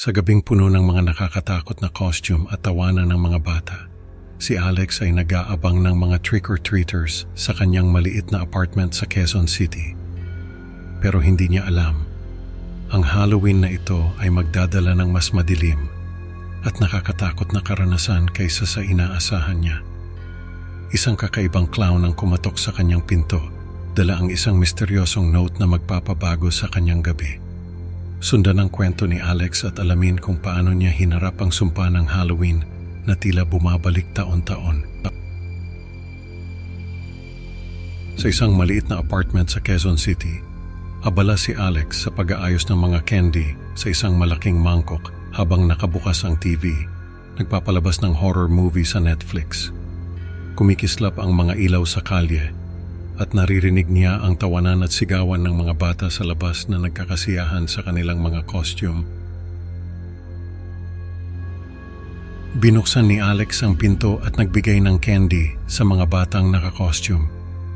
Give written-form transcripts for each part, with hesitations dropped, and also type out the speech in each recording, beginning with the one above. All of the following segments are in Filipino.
Sa gabing puno ng mga nakakatakot na costume at tawanan ng mga bata, si Alex ay nag-aabang ng mga trick-or-treaters sa kanyang maliit na apartment sa Quezon City. Pero hindi niya alam, ang Halloween na ito ay magdadala ng mas madilim at nakakatakot na karanasan kaysa sa inaasahan niya. Isang kakaibang clown ang kumatok sa kanyang pinto, dala ang isang misteryosong note na magpapabago sa kanyang gabi. Sundan ang kwento ni Alex at alamin kung paano niya hinarap ang sumpa ng Halloween na tila bumabalik taon-taon. Sa isang maliit na apartment sa Quezon City, abala si Alex sa pag-aayos ng mga candy sa isang malaking mangkok habang nakabukas ang TV, nagpapalabas ng horror movie sa Netflix. Kumikislap ang mga ilaw sa kalye at naririnig niya ang tawanan at sigawan ng mga bata sa labas na nagkakasiyahan sa kanilang mga costume. Binuksan ni Alex ang pinto at nagbigay ng candy sa mga batang naka-costume.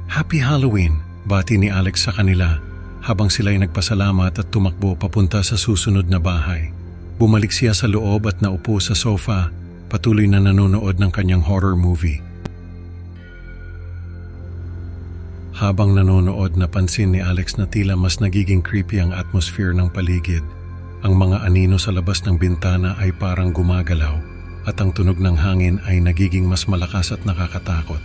"Happy Halloween!" bati ni Alex sa kanila habang sila'y nagpasalamat at tumakbo papunta sa susunod na bahay. Bumalik siya sa loob at naupo sa sofa, patuloy na nanonood ng kanyang horror movie. Habang nanonood, napansin ni Alex na tila mas nagiging creepy ang atmosphere ng paligid. Ang mga anino sa labas ng bintana ay parang gumagalaw at ang tunog ng hangin ay nagiging mas malakas at nakakatakot.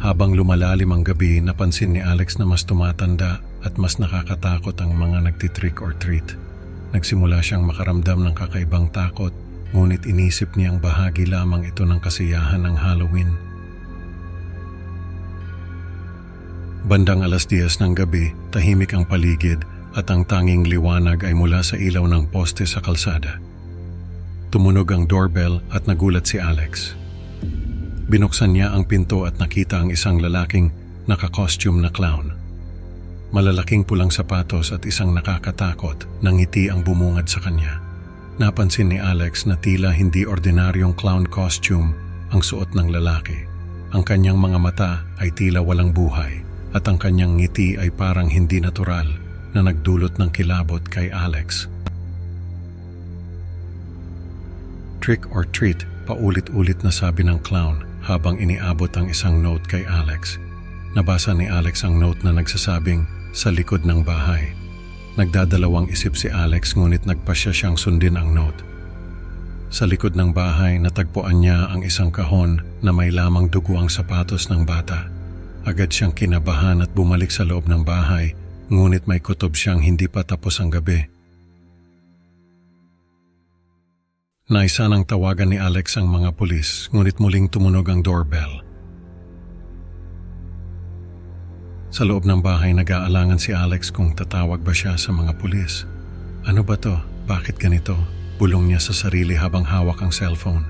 Habang lumalalim ang gabi, napansin ni Alex na mas tumatanda at mas nakakatakot ang mga nagtitrick or treat. Nagsimula siyang makaramdam ng kakaibang takot, ngunit inisip niyang bahagi lamang ito ng kasiyahan ng Halloween. Bandang 10:00 ng gabi, tahimik ang paligid at ang tanging liwanag ay mula sa ilaw ng poste sa kalsada. Tumunog ang doorbell at nagulat si Alex. Binuksan niya ang pinto at nakita ang isang lalaking naka-costume na clown. Malalaking pulang sapatos at isang nakakatakot na ngiti ang bumungad sa kanya. Napansin ni Alex na tila hindi ordinaryong clown costume ang suot ng lalaki. Ang kanyang mga mata ay tila walang buhay at ang kanyang ngiti ay parang hindi natural na nagdulot ng kilabot kay Alex. "Trick or treat," paulit-ulit na sabi ng clown habang iniabot ang isang note kay Alex. Nabasa ni Alex ang note na nagsasabing, "Sa likod ng bahay." Nagdadalawang isip si Alex ngunit nagpasya siyang sundin ang note. Sa likod ng bahay, natagpuan niya ang isang kahon na may lamang dugo ang sapatos ng bata. Agad siyang kinabahan at bumalik sa loob ng bahay, ngunit may kutob siyang hindi pa tapos ang gabi. Naisa nang tawagan ni Alex ang mga pulis, ngunit muling tumunog ang doorbell. Sa loob ng bahay, nag-aalangan si Alex kung tatawag ba siya sa mga pulis. "Ano ba to? Bakit ganito?" bulong niya sa sarili habang hawak ang cellphone.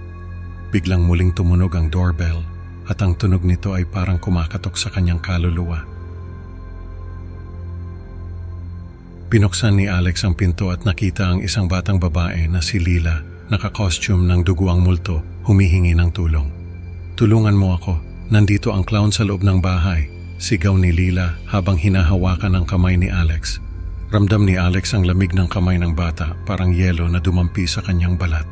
Biglang muling tumunog ang doorbell at ang tunog nito ay parang kumakatok sa kanyang kaluluwa. Binuksan ni Alex ang pinto at nakita ang isang batang babae na si Lila, naka-costume ng dugo ang multo, humihingi ng tulong. "Tulungan mo ako, nandito ang clown sa loob ng bahay," sigaw ni Lila habang hinahawakan ang kamay ni Alex. Ramdam ni Alex ang lamig ng kamay ng bata, parang yelo na dumampi sa kanyang balat.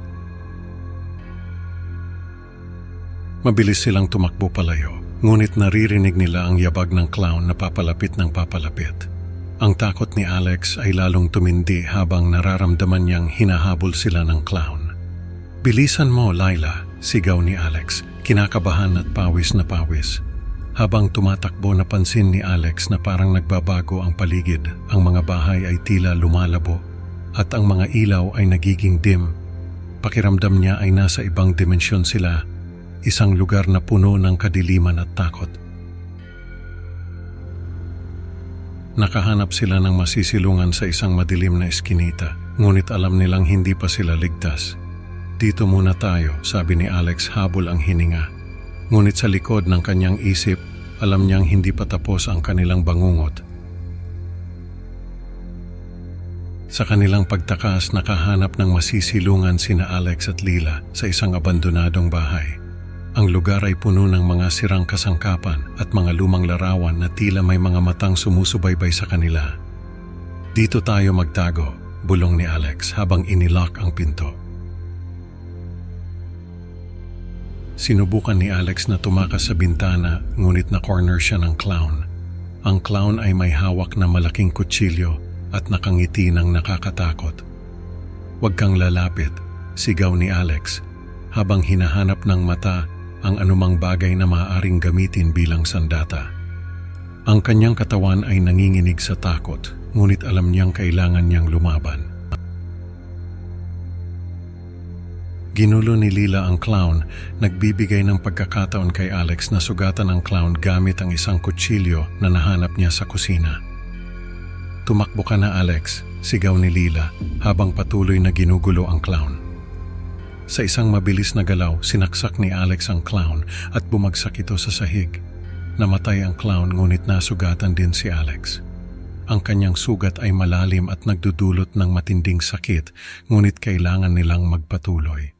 Mabilis silang tumakbo palayo, ngunit naririnig nila ang yabag ng clown na papalapit ng papalapit. Ang takot ni Alex ay lalong tumindi habang nararamdaman niyang hinahabol sila ng clown. "Bilisan mo, Lila," sigaw ni Alex, kinakabahan at pawis na pawis. Habang tumatakbo, napansin ni Alex na parang nagbabago ang paligid. Ang mga bahay ay tila lumalabo at ang mga ilaw ay nagiging dim. Pakiramdam niya ay nasa ibang dimensyon sila, isang lugar na puno ng kadiliman at takot. Nakahanap sila ng masisilungan sa isang madilim na eskinita, ngunit alam nilang hindi pa sila ligtas. "Dito muna tayo," sabi ni Alex habol ang hininga. Ngunit sa likod ng kanyang isip, alam niyang hindi pa tapos ang kanilang bangungot. Sa kanilang pagtakas, nakahanap ng masisilungan sina Alex at Lila sa isang abandonadong bahay. Ang lugar ay puno ng mga sirang kasangkapan at mga lumang larawan na tila may mga matang sumusubaybay sa kanila. "Dito tayo magtago," bulong ni Alex habang inilock ang pinto. Sinubukan ni Alex na tumakas sa bintana ngunit na-corner siya ng clown. Ang clown ay may hawak na malaking kutsilyo at nakangiti ng nakakatakot. "Huwag kang lalapit," sigaw ni Alex habang hinahanap ng mata ang anumang bagay na maaaring gamitin bilang sandata. Ang kanyang katawan ay nanginginig sa takot, ngunit alam niyang kailangan niyang lumaban. Ginulo ni Lila ang clown, nagbibigay ng pagkakataon kay Alex na sugatan ang clown gamit ang isang kutsilyo na nahanap niya sa kusina. "Tumakbo ka na, Alex," sigaw ni Lila habang patuloy na ginugulo ang clown. Sa isang mabilis na galaw, sinaksak ni Alex ang clown at bumagsak ito sa sahig. Namatay ang clown ngunit nasugatan din si Alex. Ang kanyang sugat ay malalim at nagdudulot ng matinding sakit, ngunit kailangan nilang magpatuloy.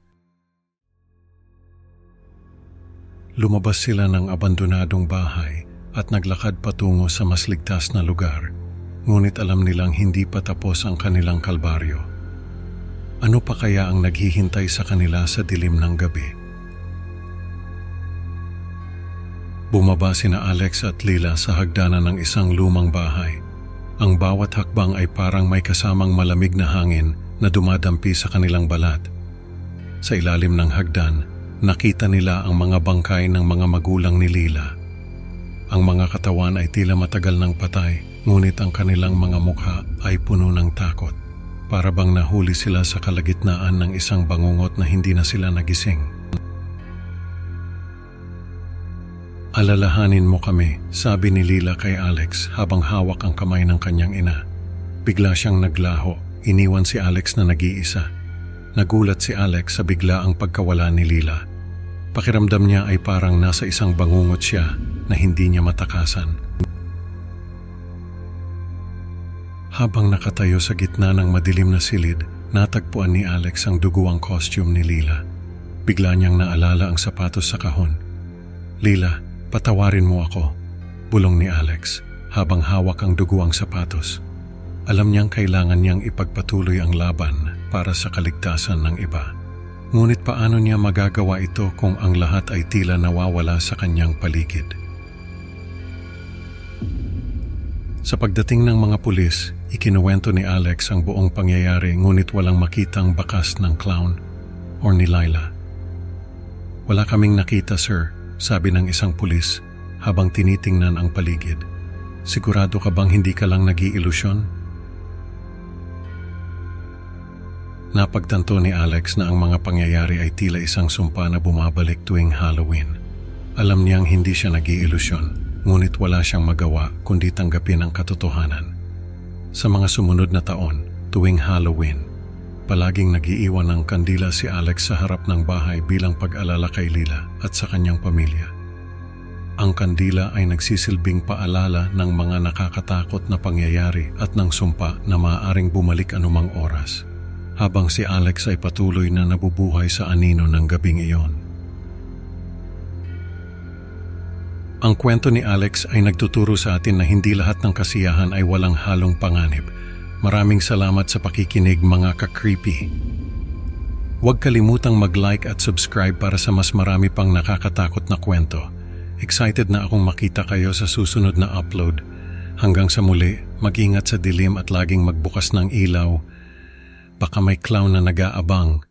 Lumabas sila ng abandonadong bahay at naglakad patungo sa mas ligtas na lugar, ngunit alam nilang hindi pa tapos ang kanilang kalbaryo. Ano pa kaya ang naghihintay sa kanila sa dilim ng gabi? Bumaba sina Alex at Lila sa hagdanan ng isang lumang bahay. Ang bawat hakbang ay parang may kasamang malamig na hangin na dumadampi sa kanilang balat. Sa ilalim ng hagdan, nakita nila ang mga bangkay ng mga magulang ni Lila. Ang mga katawan ay tila matagal ng patay, ngunit ang kanilang mga mukha ay puno ng takot. Para bang nahuli sila sa kalagitnaan ng isang bangungot na hindi na sila nagising. "Alalahanin mo kami," sabi ni Lila kay Alex habang hawak ang kamay ng kanyang ina. Bigla siyang naglaho, iniwan si Alex na nag-iisa. Nagulat si Alex sa biglaang pagkawala ni Lila. Pakiramdam niya ay parang nasa isang bangungot siya na hindi niya matakasan. Habang nakatayo sa gitna ng madilim na silid, natagpuan ni Alex ang duguang costume ni Lila. Bigla niyang naalala ang sapatos sa kahon. "Lila, patawarin mo ako," bulong ni Alex habang hawak ang duguang sapatos. Alam niyang kailangan niyang ipagpatuloy ang laban para sa kaligtasan ng iba. Ngunit paano niya magagawa ito kung ang lahat ay tila nawawala sa kanyang paligid? Sa pagdating ng mga pulis, ikinuwento ni Alex ang buong pangyayari ngunit walang makitang bakas ng clown o ni Lila. "Wala kaming nakita, sir," sabi ng isang pulis habang tinitingnan ang paligid. "Sigurado ka bang hindi ka lang nag-iilusyon?" Napagtanto ni Alex na ang mga pangyayari ay tila isang sumpa na bumabalik tuwing Halloween. Alam niyang hindi siya nag-iilusyon, ngunit wala siyang magawa kundi tanggapin ang katotohanan. Sa mga sumunod na taon, tuwing Halloween, palaging nag-iiwan ng kandila si Alex sa harap ng bahay bilang pag-alala kay Lila at sa kanyang pamilya. Ang kandila ay nagsisilbing paalala ng mga nakakatakot na pangyayari at ng sumpa na maaaring bumalik anumang oras, habang si Alex ay patuloy na nabubuhay sa anino ng gabing iyon. Ang kwento ni Alex ay nagtuturo sa atin na hindi lahat ng kasiyahan ay walang halong panganib. Maraming salamat sa pakikinig, mga ka-creepy. Huwag kalimutang mag-like at subscribe para sa mas marami pang nakakatakot na kwento. Excited na akong makita kayo sa susunod na upload. Hanggang sa muli, mag-ingat sa dilim at laging magbukas ng ilaw. Baka may clown na nag-aabang